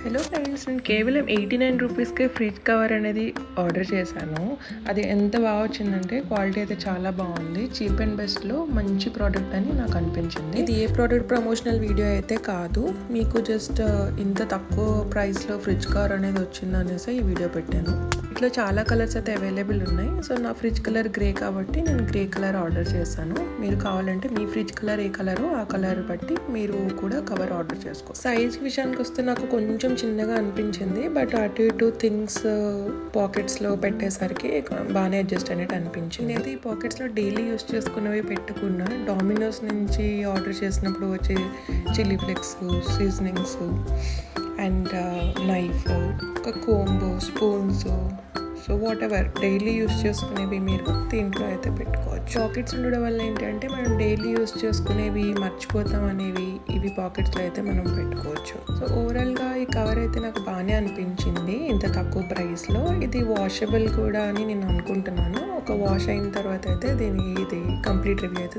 Hello friends, నేను కేవలం 89 రూపీస్కే ఫ్రిడ్జ్ కవర్ అనేది ఆర్డర్ చేశాను. అది ఎంత బాగా వచ్చిందంటే క్వాలిటీ అయితే చాలా బాగుంది. చీప్ అండ్ బెస్ట్లో మంచి ప్రోడక్ట్ అని నాకు అనిపించింది. ఇది ఏ ప్రోడక్ట్ ప్రమోషనల్ వీడియో అయితే కాదు, మీకు జస్ట్ ఇంత తక్కువ ప్రైస్లో ఫ్రిడ్జ్ కవర్ అనేది వచ్చింది అనేసి ఈ వీడియో పెట్టాను. ఇట్లా చాలా కలర్స్ అయితే అవైలబుల్ ఉన్నాయి. సో నా ఫ్రిడ్జ్ కలర్ గ్రే కాబట్టి నేను గ్రే కలర్ ఆర్డర్ చేశాను. మీరు కావాలంటే మీ ఫ్రిడ్జ్ కలర్ ఏ కలరో ఆ కలర్ బట్టి మీరు కూడా కవర్ ఆర్డర్ చేసుకో. సైజ్ విషయానికి వస్తే నాకు కొంచెం చిన్నగా అనిపించింది, బట్ అటు ఇటు థింగ్స్ పాకెట్స్లో పెట్టేసరికి బాగానే అడ్జస్ట్ అనేది అనిపించింది. అయితే ఈ పాకెట్స్లో డైలీ యూస్ చేసుకున్నవి పెట్టుకున్న డామినోస్ నుంచి ఆర్డర్ చేసినప్పుడు వచ్చే chilli flakes, seasonings and knife, ఒక combo, spoons, so whatever daily use చేసుకునేవి మీరు దీంట్లో అయితే పెట్టుకోవచ్చు. పాకెట్స్ ఉండడం వల్ల ఏంటంటే మనం డైలీ యూస్ చేసుకునేవి మర్చిపోతాం అనేవి ఇవి పాకెట్స్లో అయితే మనం పెట్టుకోవచ్చు. సో ఓవరాల్గా ఈ కవర్ అయితే నాకు బాగానే అనిపించింది ఇంత తక్కువ ప్రైస్లో. ఇది వాషబుల్ కూడా అని నేను అనుకుంటున్నాను. ఒక వాష్ అయిన తర్వాత అయితే ఇది కంప్లీట్ రివ్యూ అయితే